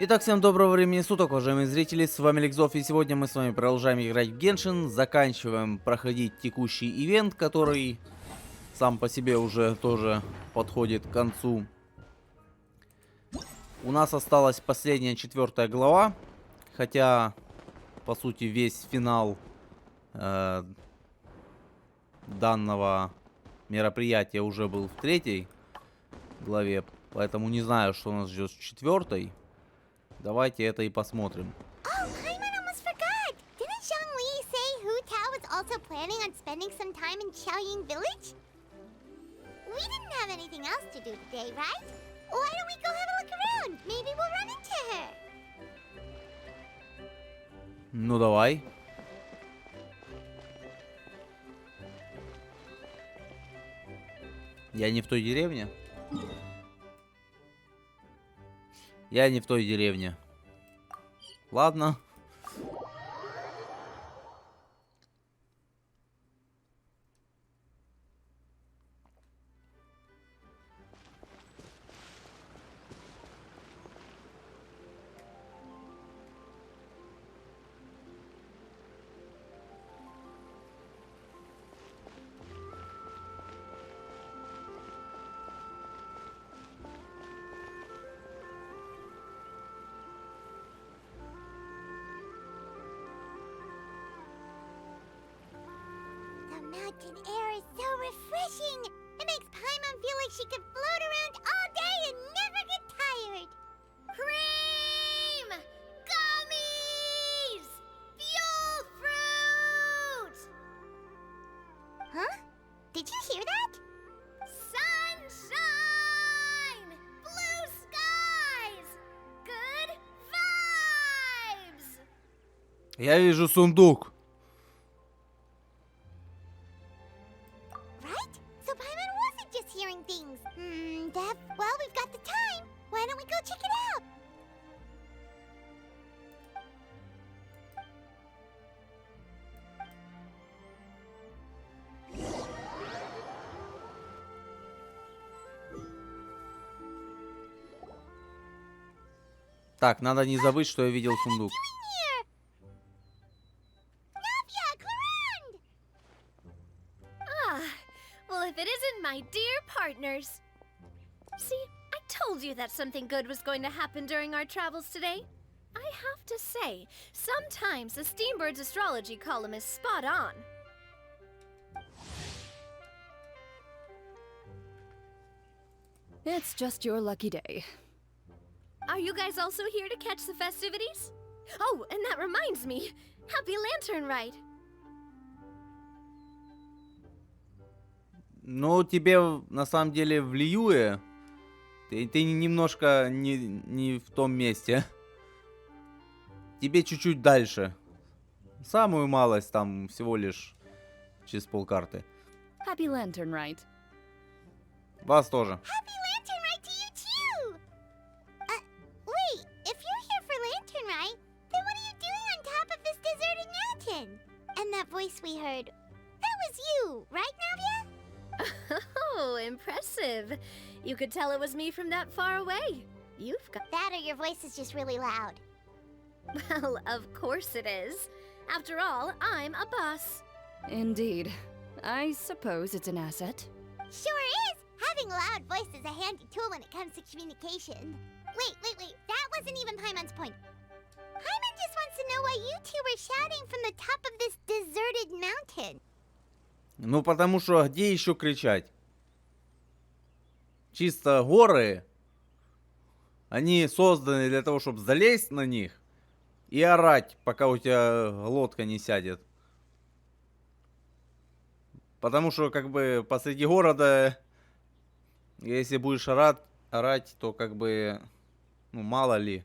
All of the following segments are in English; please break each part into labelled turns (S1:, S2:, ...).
S1: Итак, всем доброго времени суток, уважаемые зрители, с вами alekszov, и сегодня мы с вами продолжаем играть в Genshin, заканчиваем проходить текущий ивент, который сам по себе уже тоже подходит к концу. У нас осталась последняя 4 глава, хотя, по сути, весь финал данного мероприятия уже был в 3 главе, поэтому не знаю, что нас ждет в 4. Давайте это и посмотрим.
S2: Oh, Paimon almost forgot! Didn't Zhongli say Hu Tao was also planning on spending some time in Xiaoying village? We didn't have anything else to do today, right? Why don't we go have a look around? Maybe we'll run into her.
S1: Ну давай. Я не в той деревне? Я не в той деревне. Ладно.
S2: The mountain air is so refreshing. It makes Paimon feel like she could float around all day and never get tired. Cream! Gummies! Fuel fruit! Huh? Did you hear that? Sunshine! Blue skies! Good vibes!
S1: Я вижу сундук.
S2: Right? So Paimon wasn't just hearing things. Dev, well, we've got the time. Why don't we go check it out?
S1: Так, надо не забыть, что я видел сундук.
S2: Here! Navia, Clarand!
S3: Ah, well, if it isn't my dear partners. See, I told you that something good was going to happen during our travels today. I have to say, sometimes the Steambird's astrology column is spot on.
S4: It's just your lucky day.
S3: Are you guys also here to catch the festivities? Oh, and that reminds me. Happy Lantern Ride.
S1: Ну, тебе на самом деле в Лиюе ты немножко не в том месте. Тебе чуть-чуть дальше. Самую малость, там всего лишь через полкарты.
S4: Happy Lantern Ride.
S1: Вас тоже.
S2: Happy Lantern Ride to you too! Wait, if you're here for Lantern Ride, then what are you doing on top of this deserted mountain? And that voice we heard, that was you, right, Navia?
S3: Oh, impressive. You could tell it was me from that far away. You've got...
S2: That or your voice is just really loud.
S3: Well, of course it is. After all, I'm a boss.
S4: Indeed. I suppose it's an asset.
S2: Sure is! Having a loud voice is a handy tool when it comes to communication. Wait, that wasn't even Paimon's point. Paimon just wants to know why you two were shouting from the top of this deserted mountain.
S1: Ну, потому что где еще кричать? Чисто горы, они созданы для того, чтобы залезть на них и орать, пока у тебя глотка не сядет. Потому что, как бы, посреди города, если будешь орать, то, как бы, ну, мало ли.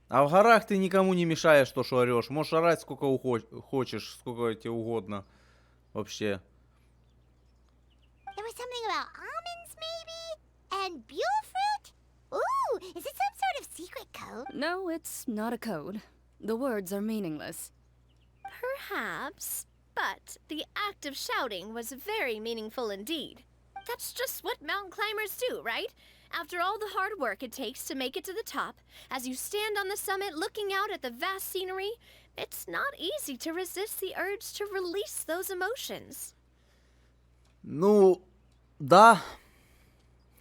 S1: А в горах ты никому не мешаешь, то, что орешь. Можешь орать сколько хочешь, сколько тебе угодно. Вообще.
S2: There was something about almonds, maybe? And buell fruit? Ooh, is it some sort of secret code?
S4: No, it's not a code. The words are meaningless.
S3: Perhaps, but the act of shouting was very meaningful indeed. That's just what mountain climbers do, right? After all the hard work it takes to make it to the top, as you stand on the summit looking out at the vast scenery, it's not easy to resist the urge to release those emotions.
S1: Ну, да,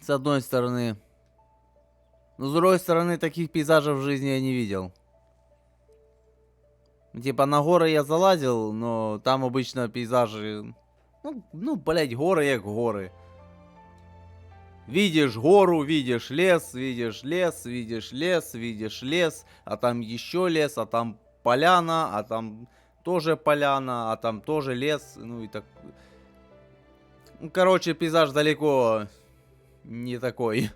S1: с одной стороны. Но с другой стороны, таких пейзажей в жизни я не видел. Типа на горы я залазил, но там обычно пейзажи... блять, горы як горы. Видишь гору, видишь лес, видишь лес, видишь лес, видишь лес, а там еще лес, а там поляна, а там тоже поляна, а там тоже лес, ну и так... Ну, короче, пейзаж далеко не такой.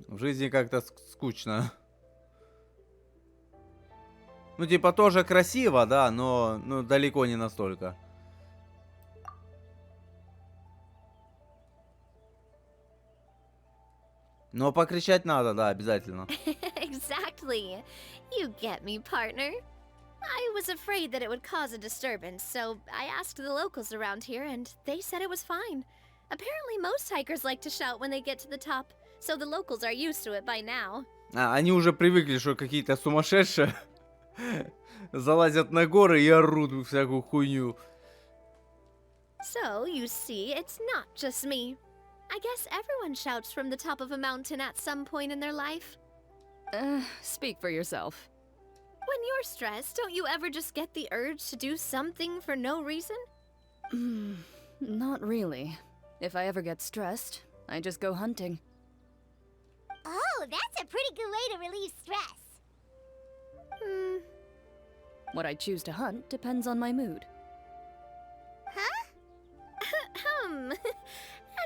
S1: В жизни как-то скучно. Ну, типа, тоже красиво, да, но далеко не настолько. Но покричать надо, да, обязательно.
S3: Exactly. You get me, partner. I was afraid that it would cause a disturbance, so I asked the locals around here, and they said it was fine. Apparently, most hikers like to shout when they get to the top, so the locals are used to it by now.
S1: Они уже привыкли, что какие-то сумасшедшие залазят на горы и орут всякую хуйню.
S3: So, you see, it's not just me. I guess everyone shouts from the top of a mountain at some point in their life.
S4: Speak for yourself.
S3: When you're stressed, don't you ever just get the urge to do something for no reason?
S4: Not really. If I ever get stressed, I just go hunting.
S2: Oh, that's a pretty good way to relieve stress.
S4: What I choose to hunt depends on my mood.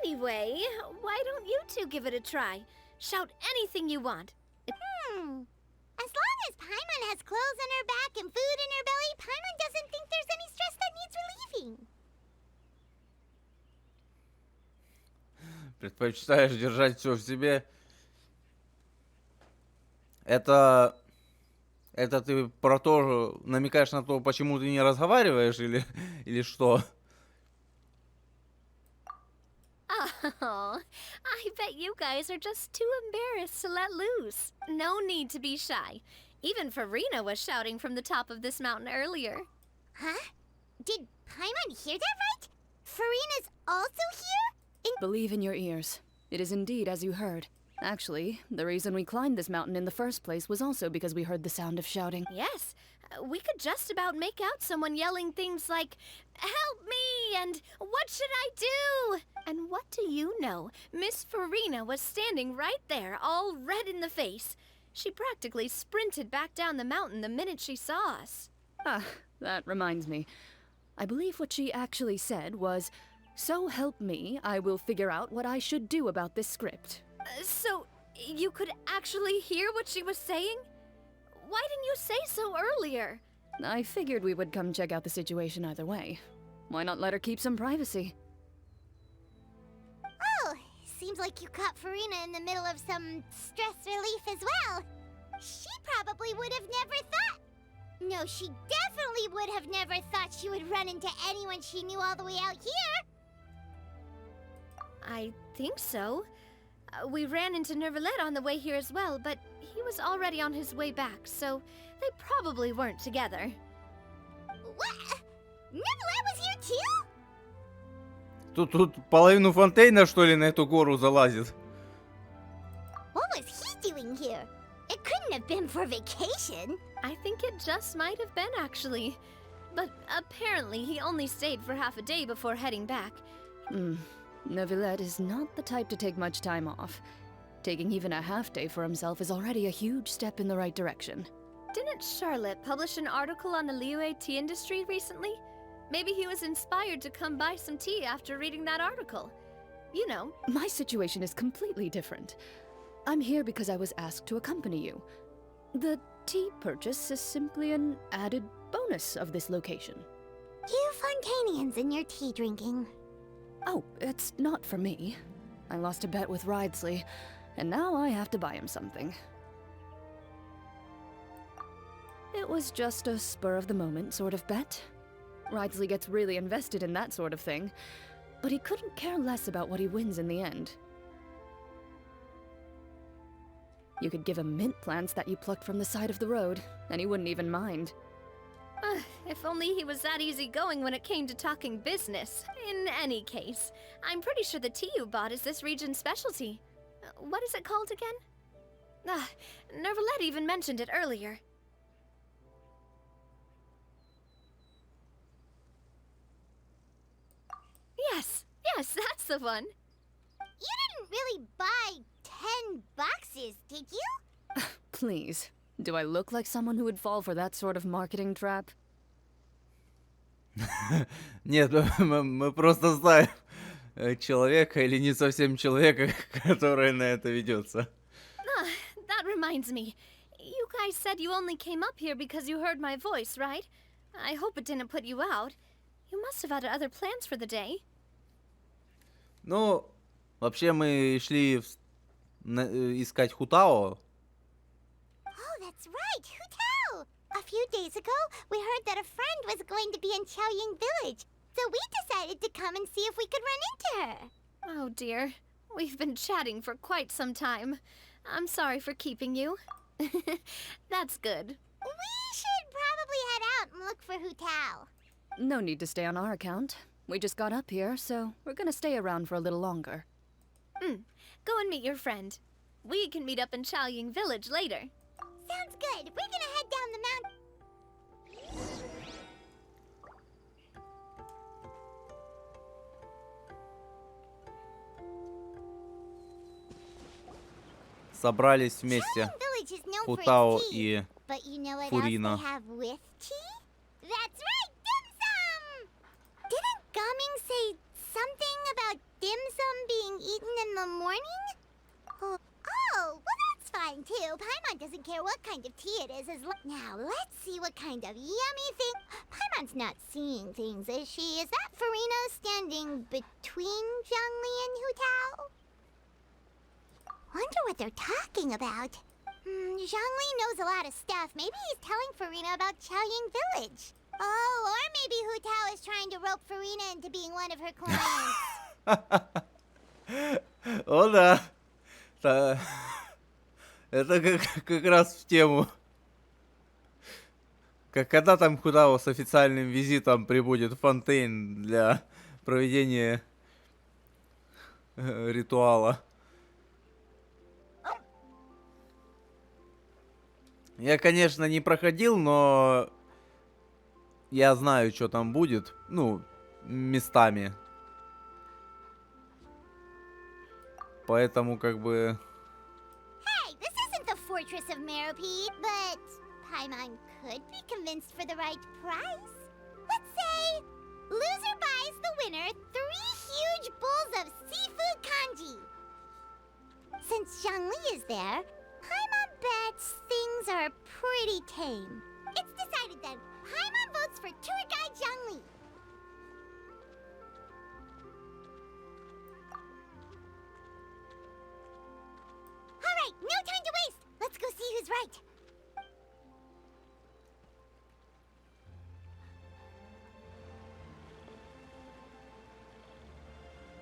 S3: Anyway, why don't you two give it a try? Shout anything you want.
S2: As long as Paimon has clothes on her back and food in her belly, Paimon doesn't think there's any stress that needs relieving.
S1: Предпочитаешь держать все в себе? Это ты про то, намекаешь на то, почему ты не разговариваешь, или что?
S3: Oh, I bet you guys are just too embarrassed to let loose. No need to be shy. Even Farina was shouting from the top of this mountain earlier.
S2: Huh? Did Paimon hear that right? Farina's also here?
S4: Believe in your ears. It is indeed as you heard. Actually, the reason we climbed this mountain in the first place was also because we heard the sound of shouting.
S3: Yes, we could just about make out someone yelling things like, "Help me!" and "What should I do?" And what do you know? Miss Farina was standing right there, all red in the face. She practically sprinted back down the mountain the minute she saw us.
S4: Ah, that reminds me. I believe what she actually said was, "So help me, I will figure out what I should do about this script."
S3: So, you could actually hear what she was saying? Why didn't you say so earlier?
S4: I figured we would come check out the situation either way. Why not let her keep some privacy?
S2: Oh, seems like you caught Farina in the middle of some stress relief as well. She probably would have never thought... No, she definitely would have never thought she would run into anyone she knew all the way out here.
S3: I think so. We ran into Nervalet on the way here as well, but he was already on his way back, so they probably weren't together.
S2: What? Nervalet was here too?
S1: Тут половину Фонтейна, что ли, на эту гору залазит?
S2: What was he doing here? It couldn't have been for vacation.
S3: I think it just might have been, actually. But apparently he only stayed for half a day before heading back.
S4: Neuvillette is not the type to take much time off. Taking even a half day for himself is already a huge step in the right direction.
S3: Didn't Charlotte publish an article on the Liyue tea industry recently? Maybe he was inspired to come buy some tea after reading that article. You know.
S4: My situation is completely different. I'm here because I was asked to accompany you. The tea purchase is simply an added bonus of this location.
S2: You Fontanians and your tea drinking.
S4: Oh, it's not for me. I lost a bet with Ridesley, and now I have to buy him something. It was just a spur-of-the-moment sort of bet. Ridesley gets really invested in that sort of thing, but he couldn't care less about what he wins in the end. You could give him mint plants that you plucked from the side of the road, and he wouldn't even mind.
S3: If only he was that easygoing when it came to talking business. In any case, I'm pretty sure the tea you bought is this region's specialty. What is it called again? Nervalette even mentioned it earlier. Yes, that's the one.
S2: You didn't really buy 10 boxes, did you?
S4: Please, do I look like someone who would fall for that sort of marketing trap?
S1: Нет, мы просто знаем человека или не совсем человека, который на это ведется.
S3: That reminds me. You guys said you only came up here because you heard my voice, right? I hope it didn't put you out. You must have had other plans for the day.
S1: Ну, вообще мы шли искать Хутао.
S2: Oh, that's right, Hutao! A few days ago, we heard that a friend was going to be in Xiaoying Village, so we decided to come and see if we could run into her.
S3: Oh dear. We've been chatting for quite some time. I'm sorry for keeping you. That's good.
S2: We should probably head out and look for Hutao.
S4: No need to stay on our account. We just got up here, so we're gonna stay around for a little longer.
S3: Go and meet your friend. We can meet up in Xiaoying Village later.
S2: Sounds good. We're gonna head down the mountain.
S1: Собрались вместе
S2: Xiaoying Village is known for
S1: Хутао
S2: its tea.
S1: и
S2: But you know what
S1: Фурина.
S2: else they have with tea? That's right, dim sum! Didn't Gaming say something about dim sum being eaten in the morning? Oh, well that's fine too. Paimon doesn't care what kind of tea it is Now, let's see what kind of yummy thing... Paimon's not seeing things, is she? Is that Farina standing between Zhongli and Hutao? Wonder what they're talking about. Zhongli knows a lot of stuff. Maybe he's telling Farina about Xiaoying Village. Oh, or maybe Hutao is trying to rope Farina into being one of her clients.
S1: О, да. Это как раз в тему. Когда там Хутао с официальным визитом прибудет в Фонтейн для проведения ритуала. Я, конечно, не проходил, но я знаю, что там будет. Ну, местами. Поэтому, как бы...
S2: Hey, this isn't the Fortress of Meropide, but Paimon could be convinced for the right price. Let's say loser buys the winner 3 huge bowls of seafood kanji. Since Zhongli is there, Paimon bets things are pretty tame. It's decided then. Paimon votes for tour guide Zhongli. All right, no time to waste. Let's go see who's right.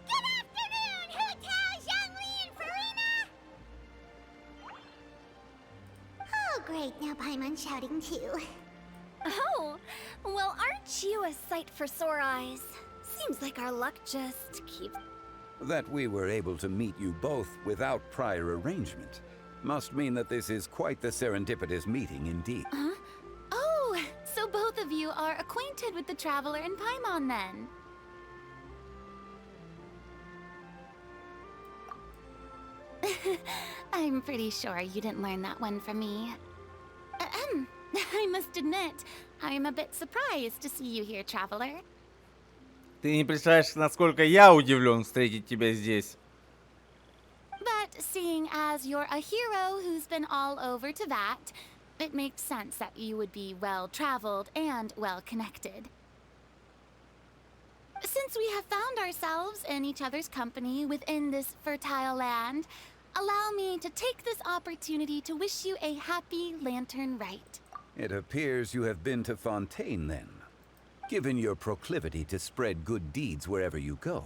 S2: Good afternoon, Hutao, Zhongli, and Farina. Oh, great. Now Paimon's shouting too.
S3: Oh, well, aren't you a sight for sore eyes? Seems like our luck just keeps...
S5: That we were able to meet you both without prior arrangement must mean that this is quite the serendipitous meeting indeed.
S6: Oh, so both of you are acquainted with the Traveler and Paimon then? I'm pretty sure you didn't learn that one from me. I must admit, I'm a bit surprised to see you here, Traveler.
S1: Ты не представляешь, насколько я удивлен встретить тебя здесь.
S6: But seeing as you're a hero who's been all over Teyvat, it makes sense that you would be well-traveled and well-connected. Since we have found ourselves in each other's company within this fertile land, allow me to take this opportunity to wish you a happy Lantern Rite.
S5: It appears you have been to Fontaine then. Given your proclivity to spread good deeds wherever you go,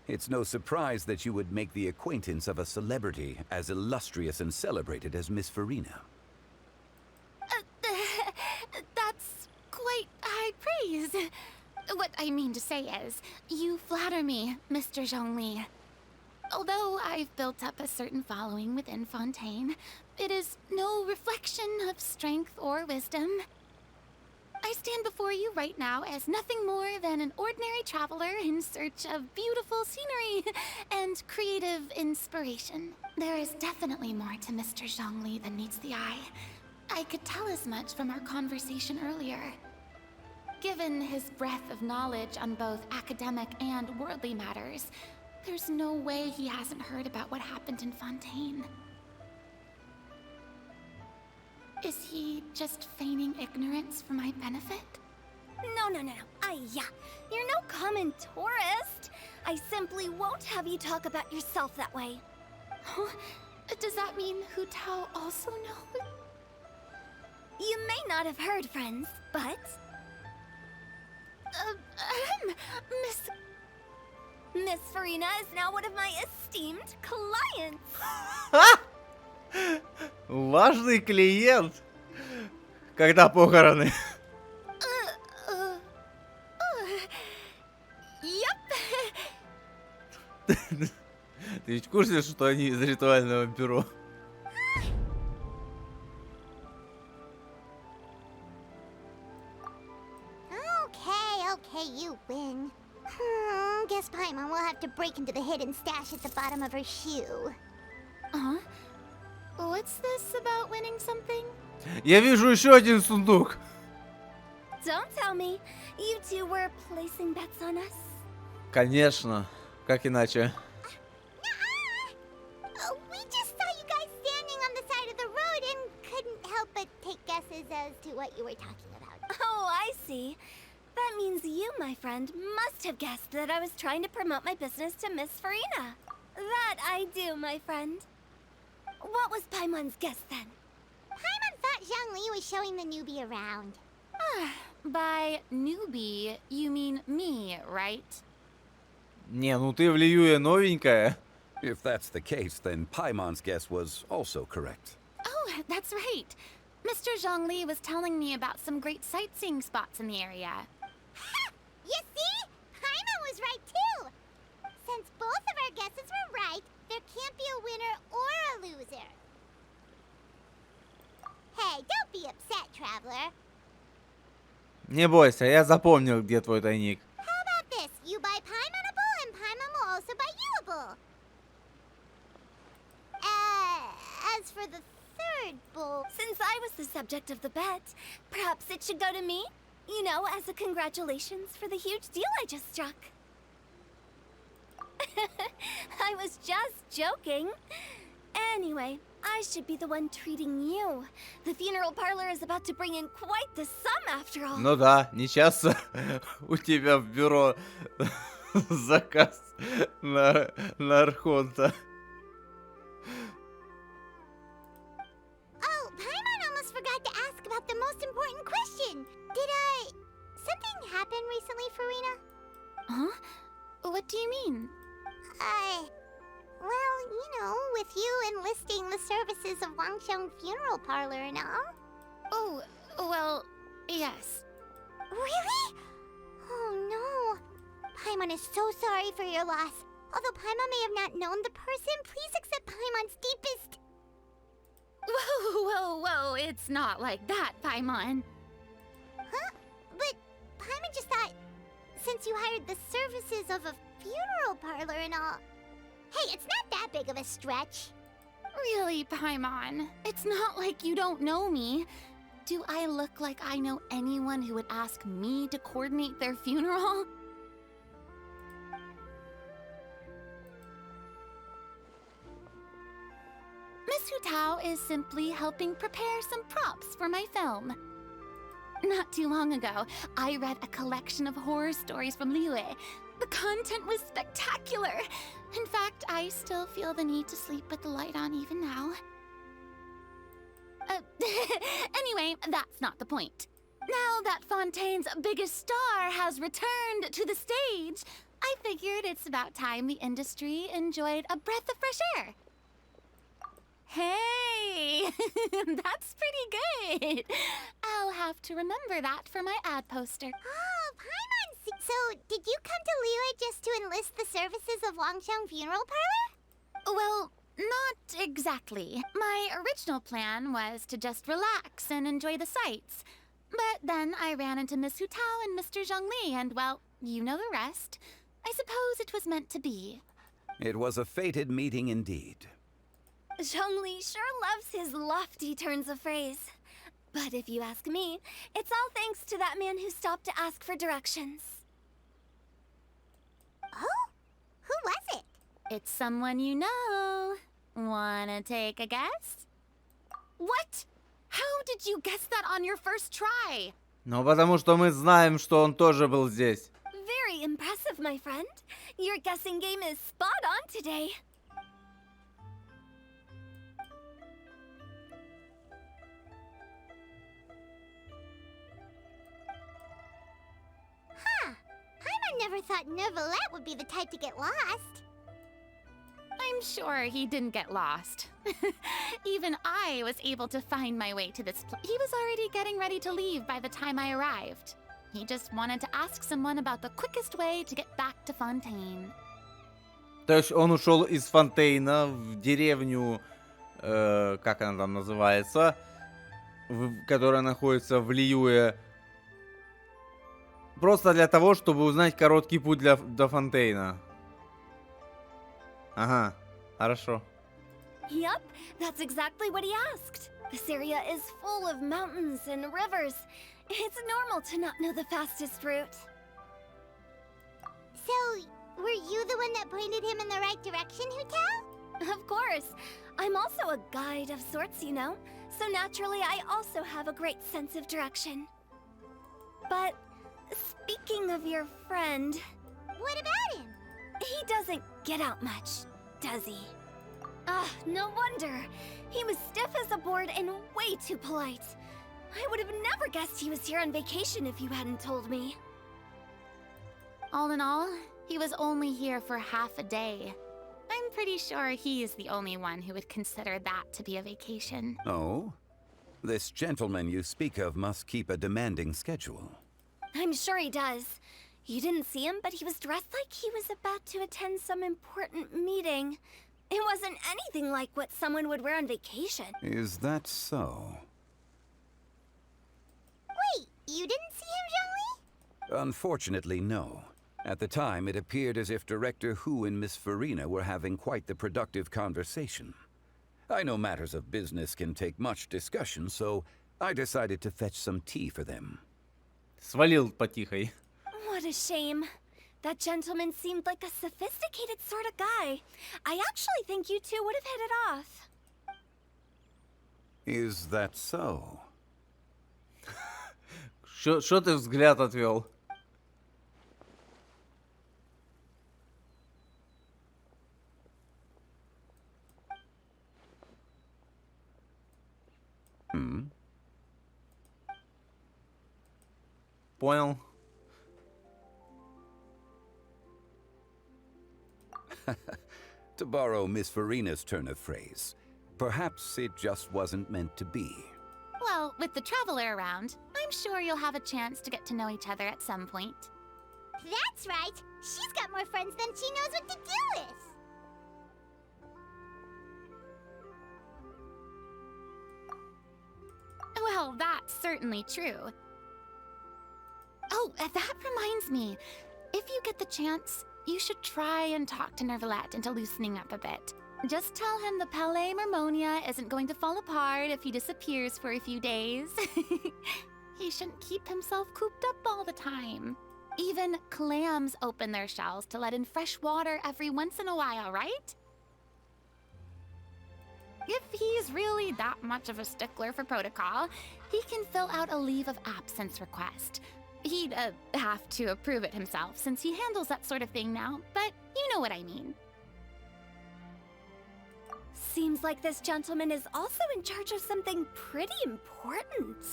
S5: It's no surprise that you would make the acquaintance of a celebrity as illustrious and celebrated as Miss Farina.
S6: That's quite high praise. What I mean to say is, you flatter me, Mr. Zhongli. Although I've built up a certain following within Fontaine, it is no reflection of strength or wisdom. I stand before you right now as nothing more than an ordinary traveler in search of beautiful scenery and creative inspiration. There is definitely more to Mr. Zhongli than meets the eye. I could tell as much from our conversation earlier. Given his breadth of knowledge on both academic and worldly matters, there's no way he hasn't heard about what happened in Fontaine. Is he just feigning ignorance for my benefit?
S3: No. You're no common tourist. I simply won't have you talk about yourself that way.
S6: Huh? Does that mean Hu Tao also knows?
S3: You may not have heard, friends, but... Miss Farina is now one of my esteemed clients.
S1: Важный клиент. Когда похороны?
S3: Yep.
S1: Ты ведь в курсе, что они из ритуального бюро?
S2: Okay, you win. Guess Paimon will have to break into the hidden stash at the bottom of her shoe.
S6: Huh? What's this about winning something?
S1: Я вижу еще один сундук.
S3: Don't tell me. You two were placing bets on us?
S1: Конечно. Как иначе?
S2: We just saw you guys standing on the side of the road and couldn't help but take guesses as to what you were talking about.
S3: Oh, I see. That means you, my friend, must have guessed that I was trying to promote my business to Miss Farina. That I do, my friend. What was Paimon's guess then?
S2: Paimon thought Zhongli was showing the newbie around.
S6: By newbie, you mean me, right?
S1: Не, ну ты в Лиюе новенькая.
S5: If that's the case, then Paimon's guess was also correct.
S6: Oh, that's right. Mr. Zhongli was telling me about some great sightseeing spots in the area.
S2: Ha! You see? Paimon was right too! Since both of our guesses were right, there can't be a winner or a loser. Hey, don't be upset, traveler.
S1: Не бойся, я запомнил, где твой тайник.
S2: How about this? You buy Paimon a bowl and Paimon will also buy you a bowl. As for the third bowl...
S3: Since I was the subject of the bet, perhaps it should go to me? You know, as a congratulations for the huge deal I just struck. I was just joking. Anyway, I should be the one treating you. The funeral parlor is about to bring in quite the sum after all.
S1: Ну да, не часто у тебя в бюро заказ на Архонта.
S2: Oh, Paimon almost forgot to ask about the most important question. Something happen recently, Farina?
S6: Huh? What do you mean?
S2: Well, you know, with you enlisting the services of Wangsheng Funeral Parlor and all.
S6: Oh, well, yes.
S2: Really? Oh no. Paimon is so sorry for your loss. Although Paimon may have not known the person, please accept Paimon's deepest...
S6: Whoa, it's not like that, Paimon.
S2: Huh? But Paimon just thought, since you hired the services of a funeral parlor and all... Hey, it's not that big of a stretch.
S6: Really, Paimon? It's not like you don't know me. Do I look like I know anyone who would ask me to coordinate their funeral? Miss Hu Tao is simply helping prepare some props for my film. Not too long ago, I read a collection of horror stories from Liyue. The content was spectacular. In fact, I still feel the need to sleep with the light on even now. Anyway, that's not the point. Now that Fontaine's biggest star has returned to the stage, I figured it's about time the industry enjoyed a breath of fresh air. Hey, that's pretty good. I'll have to remember that for my ad poster.
S2: Oh, Paimon, so did you come to Liyue just to enlist the services of Longsheng Funeral Parlor?
S6: Well, not exactly. My original plan was to just relax and enjoy the sights. But then I ran into Miss Hu Tao and Mr. Zhongli, and well, you know the rest. I suppose it was meant to be.
S5: It was a fated meeting indeed.
S3: Zhongli sure loves his lofty turns of phrase. But if you ask me, it's all thanks to that man who stopped to ask for directions.
S2: Oh? Who was it?
S6: It's someone you know. Wanna take a guess? What? How did you guess that on your first try?
S1: Ну, потому что мы знаем, что он тоже был здесь.
S3: Very impressive, my friend. Your guessing game is spot on today.
S2: Paimon never thought Neuvillette would be the type to get lost.
S6: I'm sure he didn't get lost. Even I was able to find my way to this place. He was already getting ready to leave by the time I arrived. He just wanted to ask someone about the quickest way to get back to Fontaine.
S1: То есть он ушел из Фонтейна в деревню, как она там называется, которая находится в Лиюе, просто для того, чтобы узнать короткий путь до Фонтейна. Ага, хорошо.
S3: Yup, that's exactly what he asked. This area is full of mountains and rivers. It's normal to not know the fastest route.
S2: So, were you the one that pointed him in the right direction, Hu Tao?
S3: Of course. I'm also a guide of sorts, you know. So naturally, I also have a great sense of direction. But speaking of your friend,
S2: What about him?
S3: he doesn't get out much, does he? Ah, no wonder. He was stiff as a board and way too polite. I would have never guessed he was here on vacation if you hadn't told me.
S6: All in all, he was only here for half a day. I'm pretty sure he is the only one who would consider that to be a vacation.
S5: Oh? This gentleman you speak of must keep a demanding schedule.
S3: I'm sure he does. You didn't see him, but he was dressed like he was about to attend some important meeting. It wasn't anything like what someone would wear on vacation.
S5: Is that so?
S2: Wait, you didn't see him, Zhongli?
S5: Unfortunately, no. At the time, it appeared as if Director Hu and Miss Farina were having quite the productive conversation. I know matters of business can take much discussion, so I decided to fetch some tea for them.
S1: Свалил потихой.
S3: What a shame. That gentleman seemed like a sophisticated sort of guy. I actually think you two would have hit it off.
S5: Is that so?
S1: Что ты взгляд отвел? Понял.
S5: To borrow Miss Farina's turn of phrase, perhaps it just wasn't meant to be.
S6: Well, with the traveler around, I'm sure you'll have a chance to get to know each other at some point.
S2: That's right. She's got more friends than she knows what to do with.
S6: Well, that's certainly true. Oh, that reminds me. If you get the chance, you should try and talk to Neuvillette into loosening up a bit. Just tell him the Palais Mermonia isn't going to fall apart if he disappears for a few days. He shouldn't keep himself cooped up all the time. Even clams open their shells to let in fresh water every once in a while, right? If he's really that much of a stickler for protocol, he can fill out a leave of absence request. He'd have to approve it himself since he handles that sort of thing now, but you know what I mean.
S3: Seems like this gentleman is also in charge of something pretty important.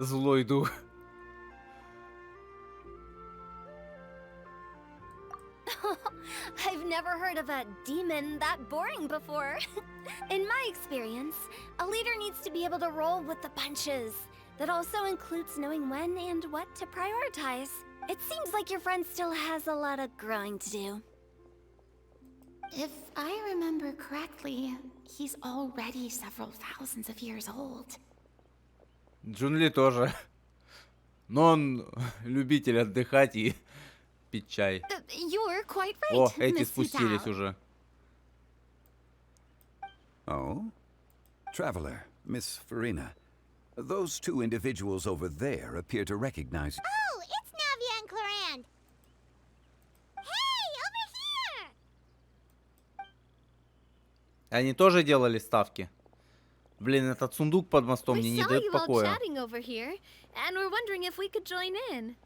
S1: Злой дух.
S3: I've never heard of a demon that boring before. In my experience, a leader needs to be able to roll with the punches. That also includes knowing when and what to prioritize. It seems like your friend still has a lot of growing to do.
S6: If I remember correctly, he's already several thousands of years old.
S1: Джунли тоже. Но он любитель отдыхать и пить чай.
S6: You're quite right,
S1: О, эти
S6: Miss
S1: спустились
S6: Yutao.
S1: уже.
S5: Oh? Traveler, Miss Farina. Those two individuals over there appear to recognize you.
S2: Oh, it's Navia and Clarand. Hey, over here!
S1: Они тоже делали ставки. Блин, этот сундук под мостом мне
S3: We
S1: не
S3: saw
S1: дает
S3: you all
S1: покоя.
S3: chatting over here, and we're wondering if we could join in.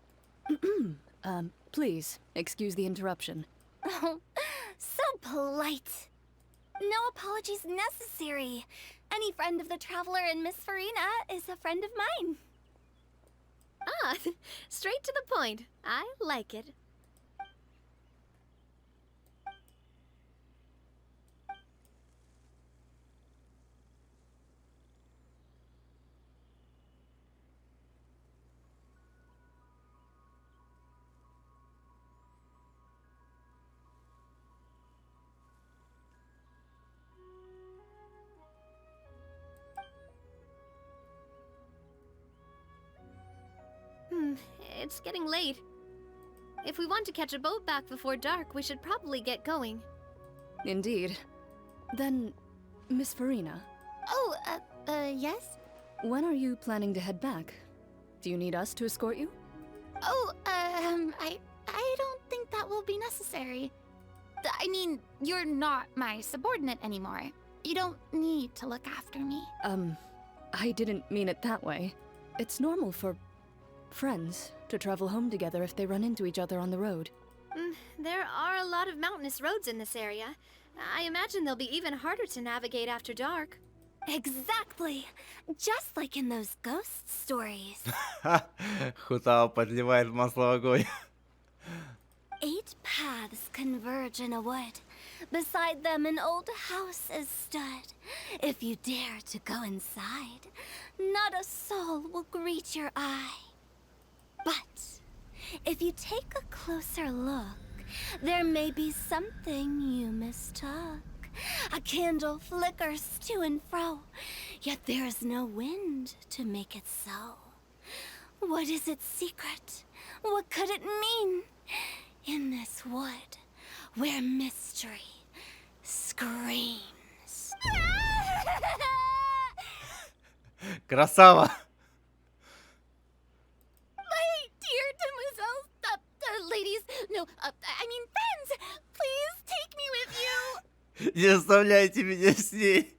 S4: Please, excuse the interruption.
S3: Oh, so polite. No apologies necessary. Any friend of the traveler and Miss Farina is a friend of mine. Ah, straight to the point. I like it. It's getting late. If we want to catch a boat back before dark, we should probably get going.
S4: Indeed. Then, Miss Farina,
S6: Oh, yes?
S4: when are you planning to head back? Do you need us to escort you?
S6: Oh, I don't think that will be necessary. I mean, you're not my subordinate anymore. You don't need to look after me.
S4: I didn't mean it that way. It's normal for friends to travel home together if they run into each other on the road.
S3: There are a lot of mountainous roads in this area. I imagine they'll be even harder to navigate after dark. Exactly! Just like in those ghost stories.
S1: Хутао подливает масло в огонь.
S3: 8 paths converge in a wood. Beside them an old house is stood. If you dare to go inside, not a soul will greet your eye. But if you take a closer look, there may be something you mistook. A candle flickers to and fro, yet there is no wind to make it so. What is its secret? What could it mean? In this wood, where mystery screams.
S1: Красава!
S6: My dear demoiselles, ladies, no, I mean friends, please take me with you.
S1: Не оставляйте меня с ней.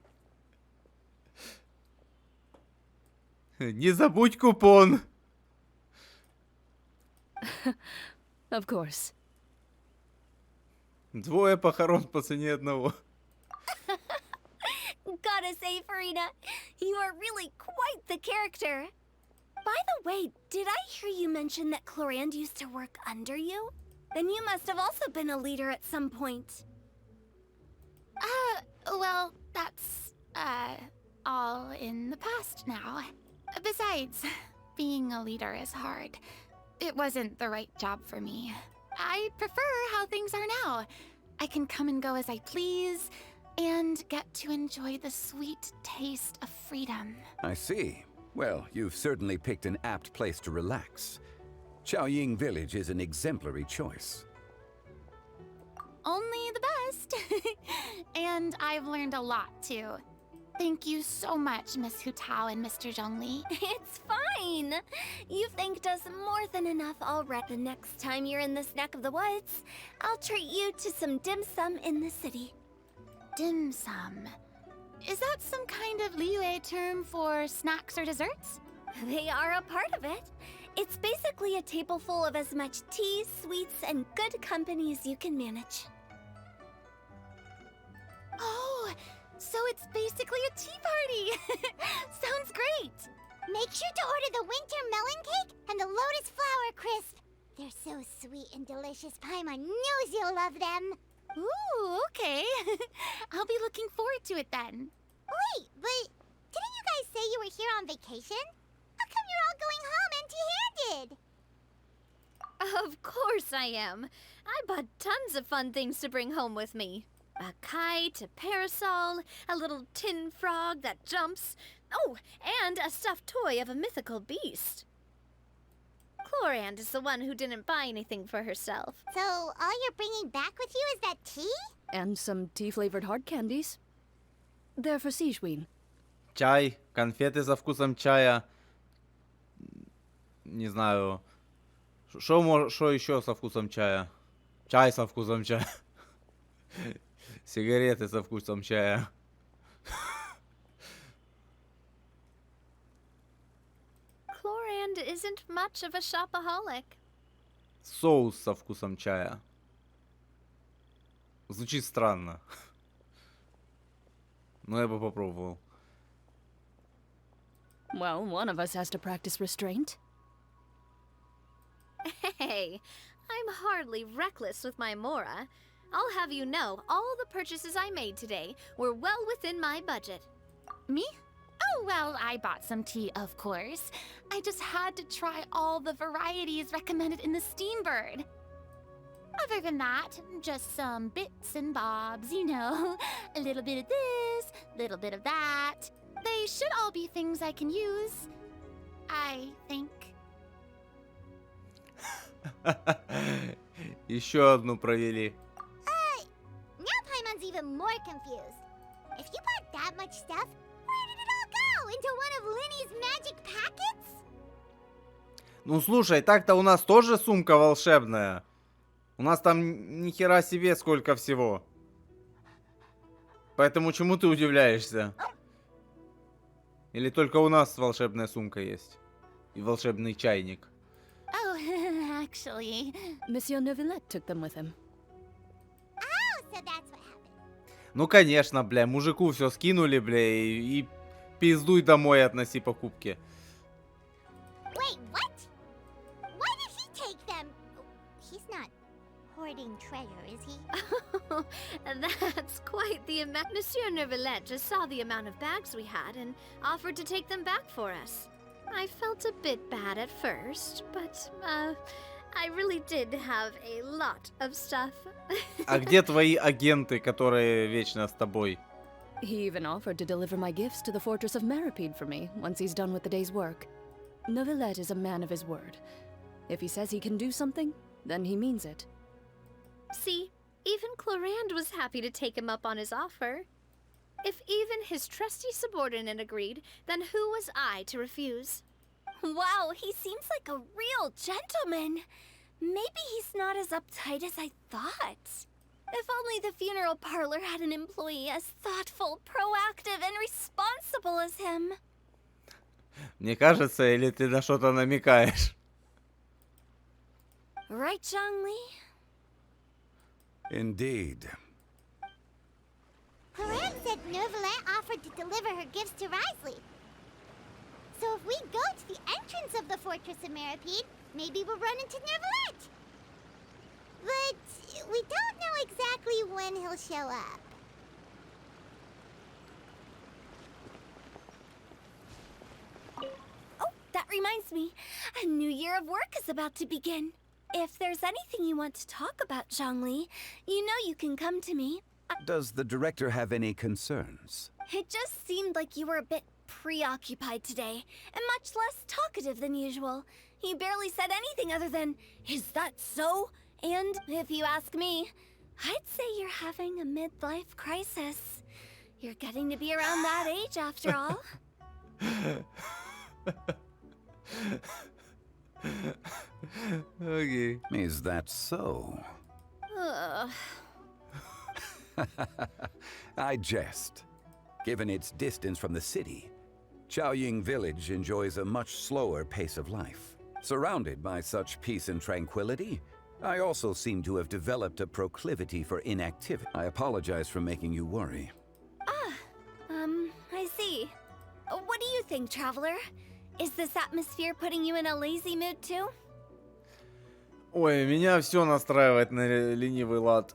S1: Не забудь купон.
S4: Of course.
S1: Двое похорон по цене одного.
S3: Gotta say, Farina, you are really quite the character. By the way, did I hear you mention that Clarand used to work under you? Then you must have also been a leader at some point.
S6: Well, that's, all in the past now. Besides, being a leader is hard. It wasn't the right job for me. I prefer how things are now. I can come and go as I please, and get to enjoy the sweet taste of freedom.
S5: I see. Well, you've certainly picked an apt place to relax. Chaoying Village is an exemplary choice.
S6: Only the best. And I've learned a lot, too. Thank you so much, Miss Hutao and Mr. Zhongli.
S3: It's fine. You've thanked us more than enough already. The next time you're in this neck of the woods, I'll treat you to some dim sum in the city.
S6: Dim sum. Is that some kind of Liyue term for snacks or desserts?
S3: They are a part of it. It's basically a table full of as much tea, sweets, and good company as you can manage.
S6: Oh, so it's basically a tea party. Sounds great.
S2: Make sure to order the winter melon cake and the lotus flower crisp. They're so sweet and delicious, Paimon knows you'll love them.
S6: Ooh, okay. I'll be looking forward to it then.
S2: Wait, but didn't you guys say you were here on vacation? How come you're all going home empty-handed?
S3: Of course I am. I bought tons of fun things to bring home with me. A kite, a parasol, a little tin frog that jumps. Oh, and a stuffed toy of a mythical beast. Chlorand is the one who didn't buy anything for herself.
S2: So all you're bringing back with you is that tea?
S4: And some tea-flavored hard candies. They're for Sijwin.
S1: Чай, конфеты со вкусом чая. Не знаю. Что еще со вкусом чая? Чай со вкусом чая. Сигареты со вкусом чая.
S3: Chlorand isn't much of a shopaholic.
S1: Соус со вкусом чая. Звучит странно. Но я бы попробовал.
S4: Well, one of us has to practice restraint.
S3: Hey, I'm hardly reckless with my Mora. I'll have you know, all the purchases I made today were well within my budget.
S6: Me? Oh, well, I bought some tea, of course. I just had to try all the varieties recommended in the Steambird. Other than that, just some bits and bobs, you know. A little bit of this, little bit of that. They should all be things I can use, I think.
S1: Еще одну провели.
S2: Now Paimon's even more confused. If you bought that much stuff, where did it all go? Into one of Linny's magic packets?
S1: Ну слушай, так-то у нас тоже сумка волшебная. У нас там ни хера себе сколько всего. Поэтому чему ты удивляешься? Или только у нас волшебная сумка есть? И волшебный чайник?
S6: Oh, actually...
S4: Monsieur Neuvillette took them with him.
S2: Oh, so that's what happened.
S1: Ну конечно, бля, мужику все скинули, бля, и пиздуй домой относи покупки.
S2: Wait, what? Why did he take them? He's not hoarding treasure, is he?
S3: That's quite the amount. Monsieur Neuvillette just saw the amount of bags we had and offered to take them back for us. I felt a bit bad at first, but, I really did have a lot of stuff.
S1: А где твои агенты, которые вечно с тобой?
S4: He even offered to deliver my gifts to the fortress of Maripede for me once he's done with the day's work. Neuvillette is a man of his word. If he says he can do something, then he means it.
S3: See, even Chlorand was happy to take him up on his offer. If even his trusty subordinate agreed, then who was I to refuse?
S7: Wow, he seems like a real gentleman. Maybe he's not as uptight as I thought. If only the funeral parlor had an employee as thoughtful, proactive, and responsible as him.
S1: Мне кажется, или ты на что-то намекаешь?
S7: Right, Zhongli?
S5: Indeed.
S2: Chlorand said Neuvillette offered to deliver her gifts to Risley. So if we go to the entrance of the Fortress of Maripede, maybe we'll run into Neuvillette. But we don't know exactly when he'll show up.
S7: Oh, that reminds me. A new year of work is about to begin. If there's anything you want to talk about, Zhongli, you know you can come to me.
S5: Does the director have any concerns?
S7: It just seemed like you were a bit preoccupied today, and much less talkative than usual. You barely said anything other than, "Is that so?" And if you ask me, I'd say you're having a midlife crisis. You're getting to be around that age after all.
S1: Okay.
S5: Is that so?
S3: Ugh.
S5: I jest. Given its distance from the city, Chaoying Village enjoys a much slower pace of life. Surrounded by such peace and tranquility, I also seem to have developed a proclivity for inactivity. I apologize for making you worry.
S7: I see. What do you think, Traveler? Is this atmosphere putting you in a lazy mood too?
S1: Ой, меня все настраивает на ленивый лад.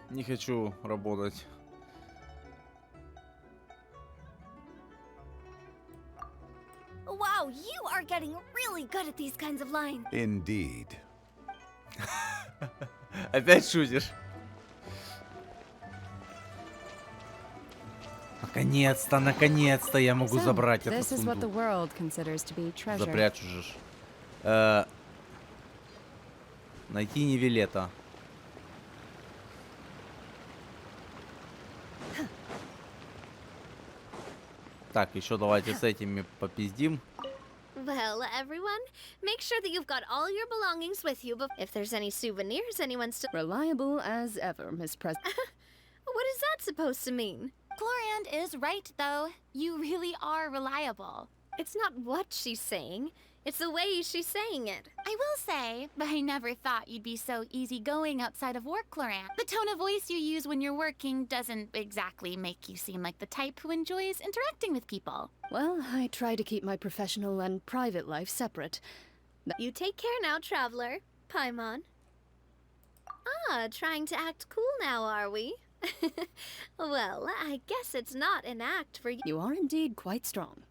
S1: Не хочу работать.
S7: Wow, you are getting really good at these kinds of lines.
S5: Indeed.
S1: Опять шутишь? Наконец-то, наконец-то я могу
S4: So,
S1: забрать этот
S4: this is what the
S1: сундук.
S4: world considers to be treasure.
S1: Запрячу же. Найти Невилета. Так, еще давайте с этими попиздим.
S3: Well, everyone, make sure that you've got all your belongings with you. If there's any souvenirs anyone still...
S4: Reliable as ever, Miss President.
S3: What is that supposed to mean?
S6: Clorand is right, though. You really are reliable.
S3: It's not what she's saying. It's the way she's saying it.
S6: I will say, I never thought you'd be so easygoing outside of work, Clorand. The tone of voice you use when you're working doesn't exactly make you seem like the type who enjoys interacting with people.
S4: Well, I try to keep my professional and private life separate.
S3: You take care now, traveler. Paimon. Ah, trying to act cool now, are we? Well, I guess it's not an act for you.
S4: You are indeed quite strong.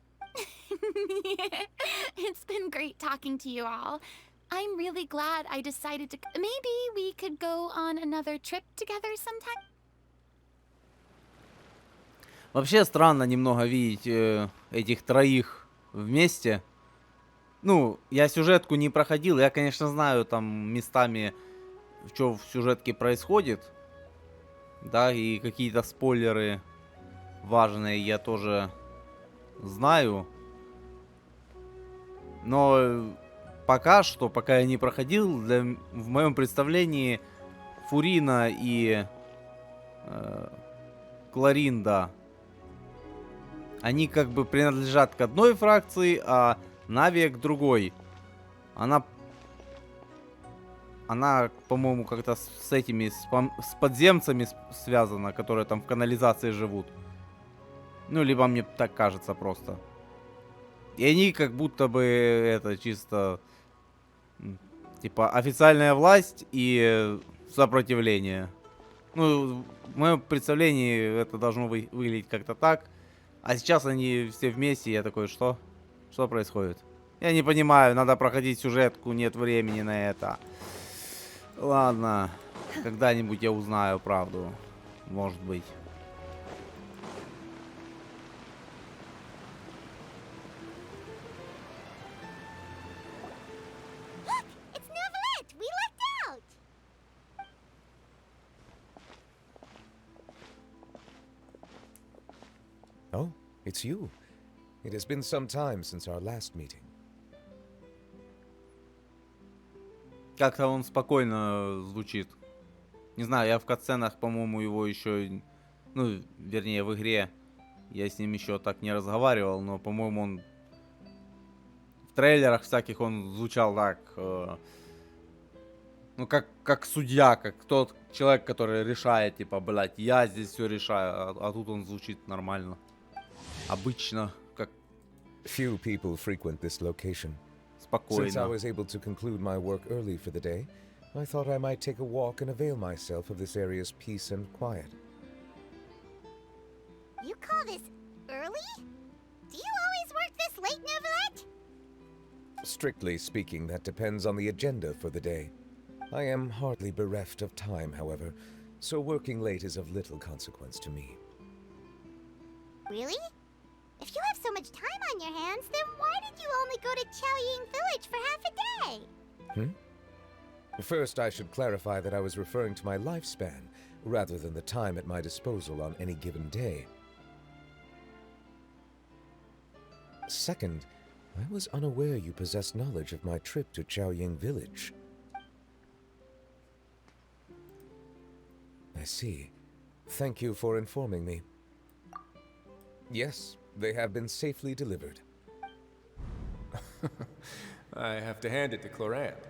S6: It's been great talking to you all. I'm really glad I decided to... Maybe we could go on another trip together sometime?
S1: Вообще странно немного видеть этих троих вместе. Ну, я сюжетку не проходил. Я, конечно, знаю там местами, что в сюжетке происходит. Да, и какие-то спойлеры важные я тоже знаю. Но пока что, пока я не проходил, в моем представлении Фурина и Кларинда, они как бы принадлежат к одной фракции, а Нави к другой. Она, по-моему, как-то с этими, с подземцами связана, которые там в канализации живут. Ну, либо мне так кажется просто. И они как будто бы это чисто типа официальная власть и сопротивление. Ну, в моем представлении это должно выглядеть как-то так. А сейчас они все вместе, и я такой, что? Что происходит? Я не понимаю, надо проходить сюжетку, нет времени на это. Ладно, когда-нибудь я узнаю правду. Может быть.
S2: It's Novelette! We lucked out!
S8: Oh, it's you. It has been some time since our last meeting.
S1: Как-то он спокойно звучит. Не знаю, я в катсценах, по-моему, его еще... Ну, вернее, в игре я с ним еще так не разговаривал, но, по-моему, он... В трейлерах всяких он звучал так... ну, как судья, как тот человек, который решает, типа, блядь, я здесь все решаю, а тут он звучит нормально. Обычно, как
S8: Few people frequent this location. Since I
S1: спокойно.
S8: was able to conclude my work early for the day, I thought I might take a walk and avail myself of this area's peace and quiet.
S2: You call this early? Do you always work this late, Novelette?
S8: Strictly speaking, that depends on the agenda for the day. I am hardly bereft of time, however, so working late is of little consequence to me.
S2: Really? If you have so much time on your hands, then why did you only go to Chaoying Village for half a day?
S8: First, I should clarify that I was referring to my lifespan, rather than the time at my disposal on any given day. Second, I was unaware you possessed knowledge of my trip to Chaoying Village. I see. Thank you for informing me. Yes, they have been safely delivered.
S9: I have to hand it to Clorand.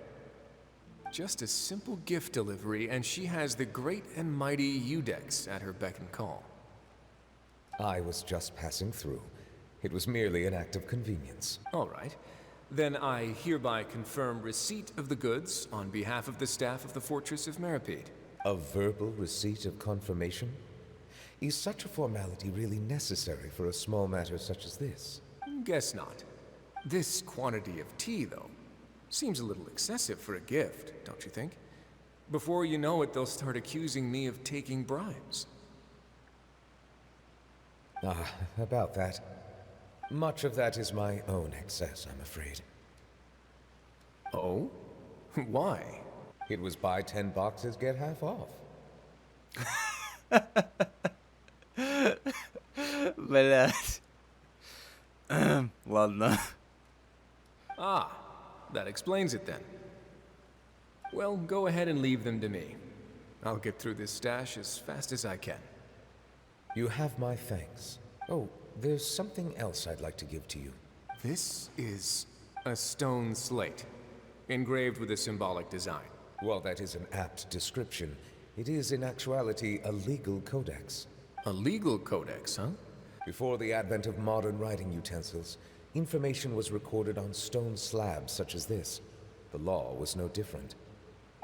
S9: Just a simple gift delivery, and she has the great and mighty Udex at her beck and call.
S8: I was just passing through. It was merely an act of convenience.
S9: All right. Then I hereby confirm receipt of the goods on behalf of the staff of the Fortress of Meripede.
S8: A verbal receipt of confirmation? Is such a formality really necessary for a small matter such as this?
S9: Guess not. This quantity of tea, though, seems a little excessive for a gift, don't you think? Before you know it, they'll start accusing me of taking bribes.
S8: Ah, about that. Much of that is my own excess, I'm afraid.
S9: Oh? Why?
S8: It was buy 10 boxes, get half off.
S1: Блять. Ладно.
S9: Ah, that explains it then. Well, go ahead and leave them to me. I'll get through this stash as fast as I can.
S8: You have my thanks. Oh, there's something else I'd like to give to you.
S9: This is a stone slate, engraved with a symbolic design.
S8: While that is an apt description, it is in actuality a legal codex.
S9: A legal codex, huh?
S8: Before the advent of modern writing utensils, information was recorded on stone slabs such as this. The law was no different.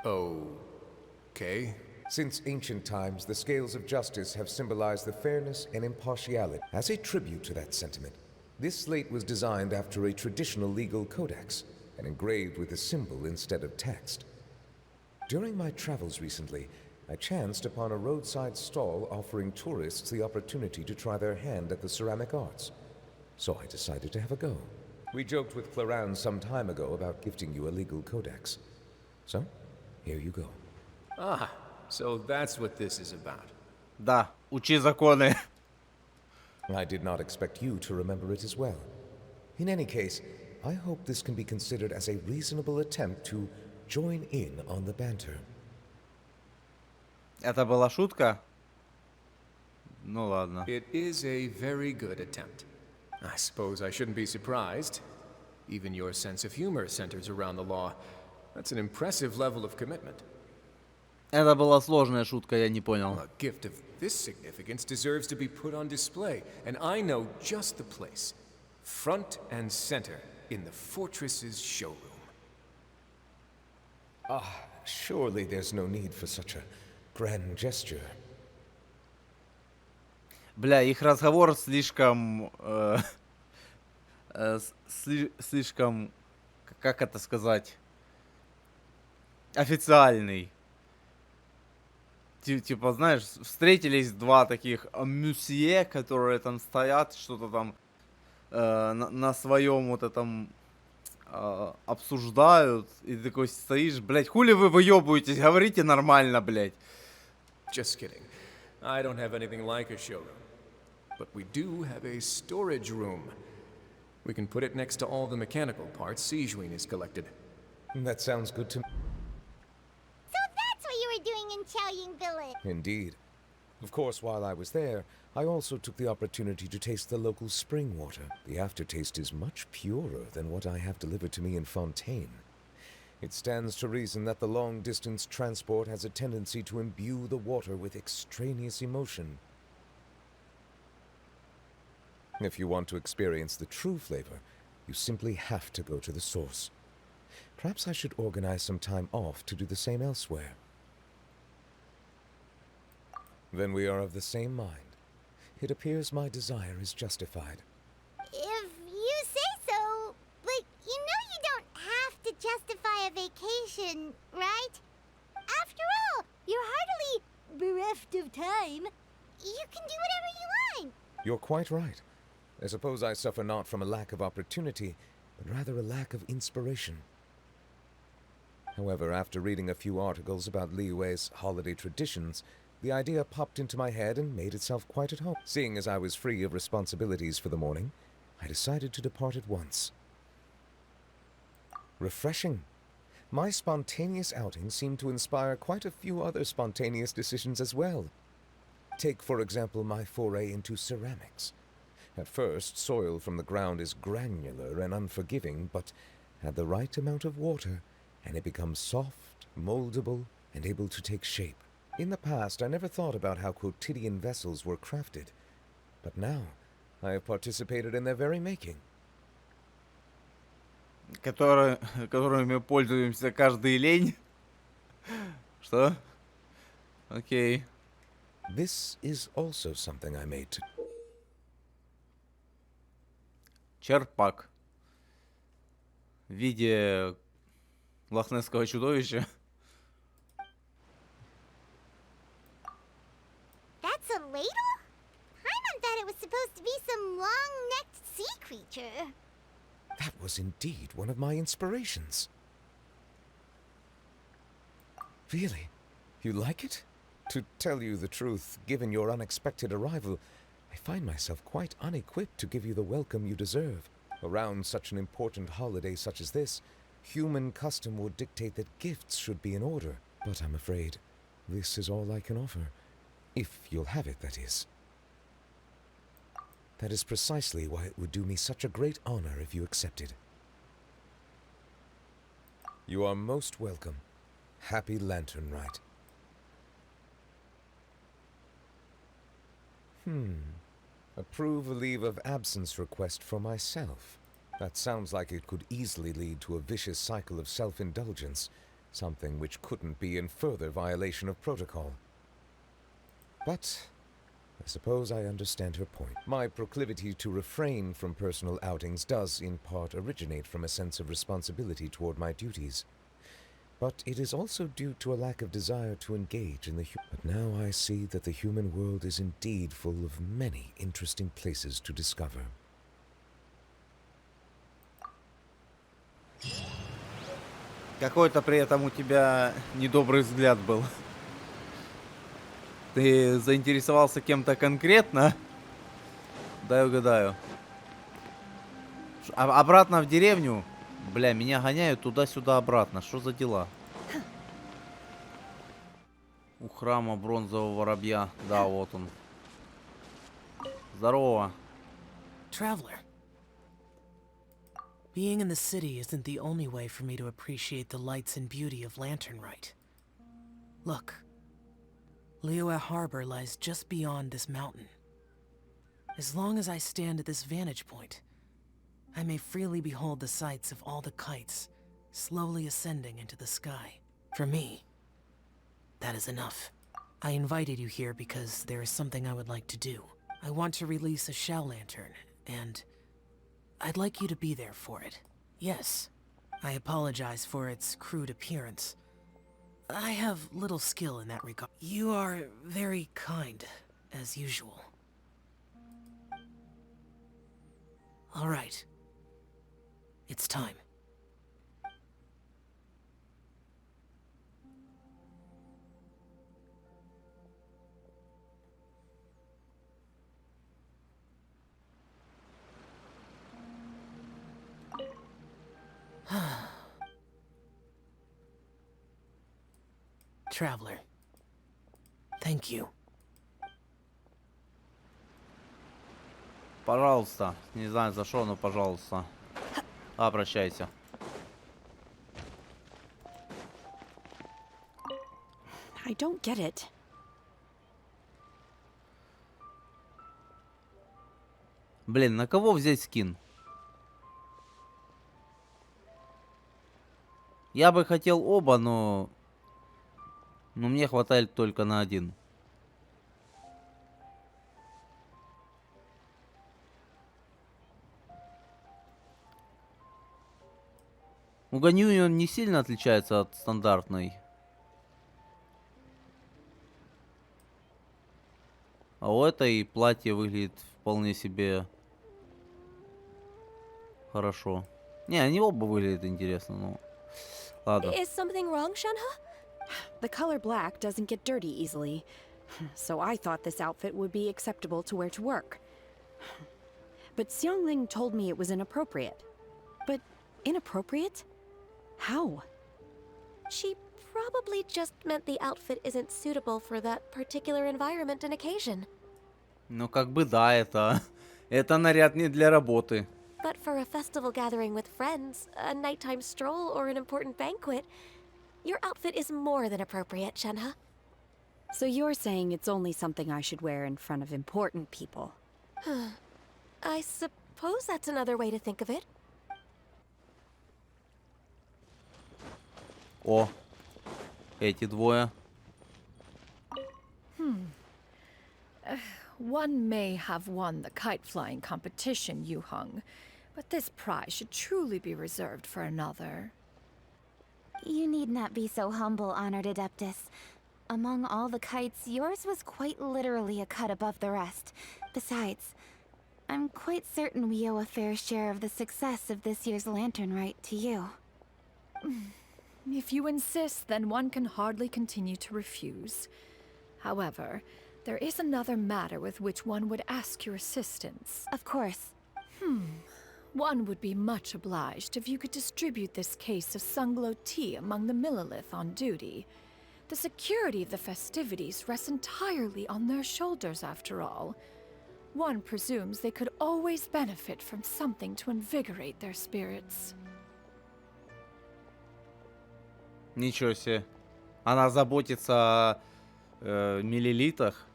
S9: Okay.
S8: Since ancient times, the scales of justice have symbolized the fairness and impartiality. As a tribute to that sentiment, this slate was designed after a traditional legal codex and engraved with a symbol instead of text. During my travels recently, I chanced upon a roadside stall offering tourists the opportunity to try their hand at the ceramic arts. So I decided to have a go. We joked with Claran some time ago about gifting you a legal codex. So, here you go.
S9: Ah, so that's what this is about.
S1: Да, учи законы.
S8: I did not expect you to remember it as well. In any case, I hope this can be considered as a reasonable attempt to join in on the banter.
S1: Это была шутка? Ну ладно.
S9: It is a very good attempt. I suppose I shouldn't be surprised. Even your sense of humor centers around the law. That's an impressive level of commitment.
S1: Это была сложная шутка, я не понял.
S9: A gift of this significance deserves to be put on display, and I know just the place. Front and center in the fortress's showroom.
S8: Surely there's no need for such a grand gesture.
S1: Бля, их разговор слишком... слишком... Как это сказать? Официальный. Типа, знаешь, встретились два таких мюсье, которые там стоят, что-то там на своем вот этом обсуждают. И ты такой стоишь, блядь, хули вы выебываетесь, говорите нормально, блядь.
S9: Just kidding. I don't have anything like a showroom. But we do have a storage room. We can put it next to all the mechanical parts Sizhuin has collected.
S8: That sounds good to me.
S2: So that's what you were doing in Chaoying Village.
S8: Indeed. Of course, while I was there, I also took the opportunity to taste the local spring water. The aftertaste is much purer than what I have delivered to me in Fontaine. It stands to reason that the long-distance transport has a tendency to imbue the water with extraneous emotion. If you want to experience the true flavor, you simply have to go to the source. Perhaps I should organize some time off to do the same elsewhere. Then we are of the same mind. It appears my desire is justified.
S2: If you say so, but you know you don't have to justify a vacation, right? After all, you're hardly bereft of time. You can do whatever you want.
S8: You're quite right. I suppose I suffer not from a lack of opportunity, but rather a lack of inspiration. However, after reading a few articles about Liyue's holiday traditions, the idea popped into my head and made itself quite at home. Seeing as I was free of responsibilities for the morning, I decided to depart at once. Refreshing. My spontaneous outing seemed to inspire quite a few other spontaneous decisions as well. Take, for example, my foray into ceramics. At first, soil from the ground is granular and unforgiving, but add the right amount of water, and it becomes soft, moldable, and able to take shape. In the past, I never thought about how quotidian vessels were crafted, but now I have participated in their very making.
S1: Которыми пользуемся каждый лень. Что? Окей.
S8: This is also something I made to...
S1: Черпак. В виде лохнесского чудовища.
S2: That's a ladle? Paimon thought it was supposed to be some long-necked sea creature.
S8: That was indeed one of my inspirations. Really? You like it? To tell you the truth, given your unexpected arrival, I find myself quite unequipped to give you the welcome you deserve. Around such an important holiday such as this, human custom would dictate that gifts should be in order. But I'm afraid this is all I can offer. If you'll have it, that is. That is precisely why it would do me such a great honor if you accepted. You are most welcome. Happy Lantern Rite. Approve a leave of absence request for myself. That sounds like it could easily lead to a vicious cycle of self-indulgence, something which couldn't be in further violation of protocol. But I suppose I understand her point. My proclivity to refrain from personal outings does, in part, originate from a sense of responsibility toward my duties. But it is also due to a lack of desire to engage in the But now I see that the human world is indeed full of many interesting places to discover.
S1: Какой-то при этом у тебя недобрый взгляд был. Ты заинтересовался кем-то конкретно? Дай угадаю. Обратно в деревню? Бля, меня гоняют туда-сюда обратно. Что за дела? У храма бронзового воробья. Да, вот он. Здорово.
S10: Traveler. Being in the city isn't the only way for me to appreciate the lights and beauty of Lantern Rite. Look. Liyue Harbor lies just beyond this mountain. As long as I stand at this vantage point, I may freely behold the sights of all the kites slowly ascending into the sky. For me, that is enough. I invited you here because there is something I would like to do. I want to release a shell lantern, and I'd like you to be there for it. Yes, I apologize for its crude appearance. I have little skill in that regard. You are very kind, as usual. All right. It's time. Traveler. Thank you.
S1: Пожалуйста. Не знаю за что, но пожалуйста. Обращайся.
S4: I don't get it.
S1: Блин, на кого взять скин? Я бы хотел оба, но мне хватает только на один. У Ганюи он не сильно отличается от стандартной. А у этой платье выглядит вполне себе хорошо. Не, они оба выглядят интересно, но... Ладно.
S7: Is something wrong, Shenhe?
S4: The color black doesn't get dirty easily, so I thought this outfit would be acceptable to wear to work. But Xiangling told me it was inappropriate. But inappropriate? How?
S7: She probably just meant the outfit isn't suitable for that particular environment and occasion.
S1: Ну, как бы да, это наряд не для работы.
S7: But for a festival gathering with friends, a nighttime stroll, or an important banquet, your outfit is more than appropriate, Shenhe.
S4: So you're saying it's only something I should wear in front of important people?
S7: I suppose that's another way to think of it.
S1: О, эти двое.
S11: One may have won the kite flying competition, Yu Hung, but this prize should truly be reserved for another.
S6: You need not be so humble, honored Adeptus. Among all the kites, yours was quite literally a cut above the rest. Besides, I'm quite certain we owe a fair share of the success of this year's lantern rite to you.
S11: If you insist, then one can hardly continue to refuse. However, there is another matter with which one would ask your assistance.
S6: Of course.
S11: One would be much obliged if you could distribute this case of Sunglow tea among the Millilith on duty. The security of the festivities rests entirely on their shoulders, after all. One presumes they could always benefit from something to invigorate their spirits.
S1: Ничего себе. Она заботится о миллилитрах.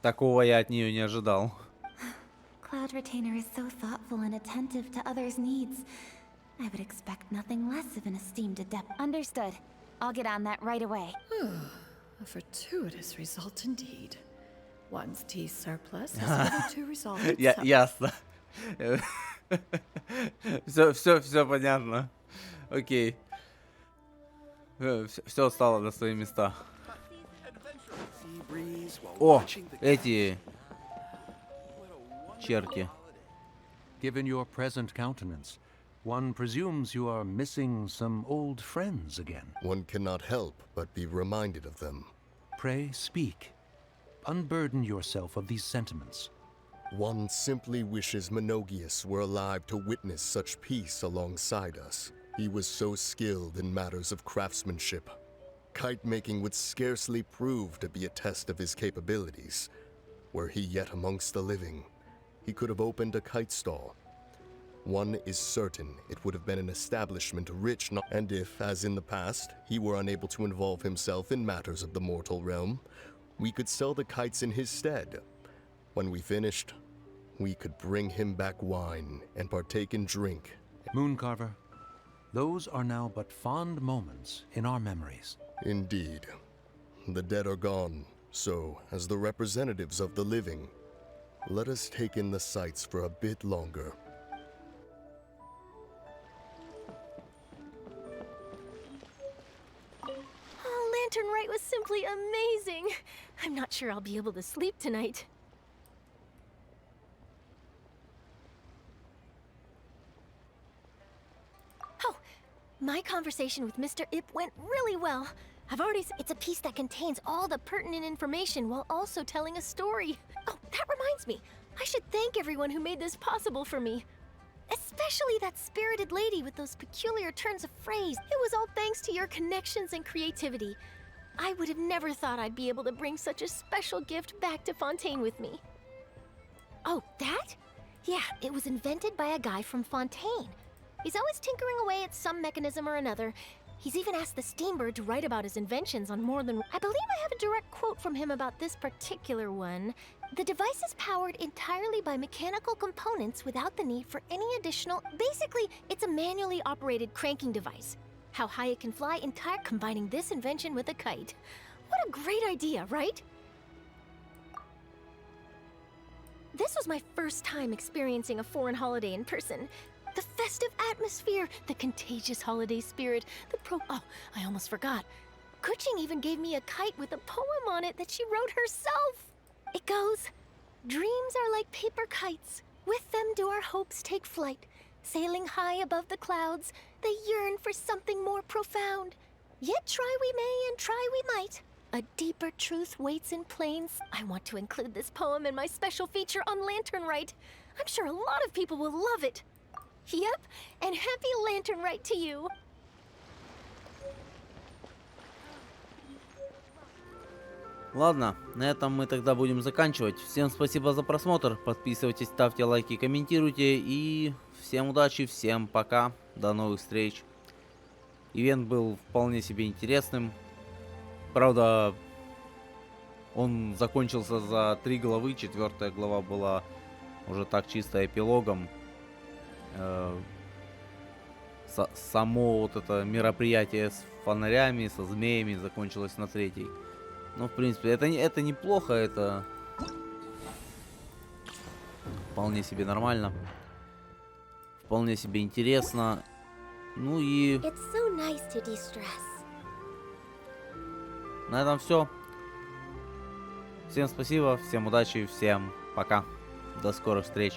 S1: Такого я от нее не ожидал.
S6: Cloud Retainer is so thoughtful and attentive to others' needs. I would expect nothing less of an esteemed adept. Understood. I'll get on that right away.
S11: A fortuitous result indeed. One's tea surplus is able to resolve itself.
S1: Ясно. Все понятно. Окей. Все стало на свои места. О, эти черти.
S12: Given your present countenance, one presumes you are missing some old friends again.
S13: One cannot help but be reminded of them.
S12: Pray speak. Unburden yourself of these sentiments.
S13: One simply wishes Menogius were alive to witness such peace alongside us. He was so skilled in matters of craftsmanship. Kite making would scarcely prove to be a test of his capabilities. Were he yet amongst the living, he could have opened a kite stall. One is certain it would have been an establishment rich, and if, as in the past, he were unable to involve himself in matters of the mortal realm, we could sell the kites in his stead. When we finished, we could bring him back wine and partake in drink.
S12: Mooncarver, those are now but fond moments in our memories.
S13: Indeed. The dead are gone, so, as the representatives of the living, let us take in the sights for a bit longer.
S7: Lantern Rite was simply amazing. I'm not sure I'll be able to sleep tonight. Oh, my conversation with Mr. Ip went really well. It's a piece that contains all the pertinent information while also telling a story. Oh, that reminds me. I should thank everyone who made this possible for me. Especially that spirited lady with those peculiar turns of phrase. It was all thanks to your connections and creativity. I would have never thought I'd be able to bring such a special gift back to Fontaine with me. Oh, that? Yeah, it was invented by a guy from Fontaine. He's always tinkering away at some mechanism or another. He's even asked the Steambird to write about his inventions on more than... I believe I have a direct quote from him about this particular one. The device is powered entirely by mechanical components without the need for any additional... Basically, it's a manually operated cranking device. How high it can fly, combining this invention with a kite. What a great idea, right? This was my first time experiencing a foreign holiday in person. The festive atmosphere, the contagious holiday spirit, Oh, I almost forgot. Kuching even gave me a kite with a poem on it that she wrote herself. It goes, "Dreams are like paper kites. With them do our hopes take flight. Sailing high above the clouds, they yearn for something more profound. Yet try we may and try we might. A deeper truth waits in plains." I want to include this poem in my special feature on Lantern Rite. I'm sure a lot of people will love it. Yep, and happy Lantern Rite to you.
S1: Ладно, на этом мы тогда будем заканчивать. Всем спасибо за просмотр. Подписывайтесь, ставьте лайки, комментируйте. И всем удачи, всем пока. До новых встреч. Ивент был вполне себе интересным. Правда, Он закончился за 3 главы, 4-я глава была уже так чисто эпилогом. Само вот это мероприятие с фонарями, со змеями закончилось на 3-й. Ну, в принципе, это неплохо, это вполне себе нормально. Вполне себе интересно. Ну и
S7: It's so nice to de-stress.
S1: на этом все. Всем спасибо, всем удачи, всем пока. До скорых встреч.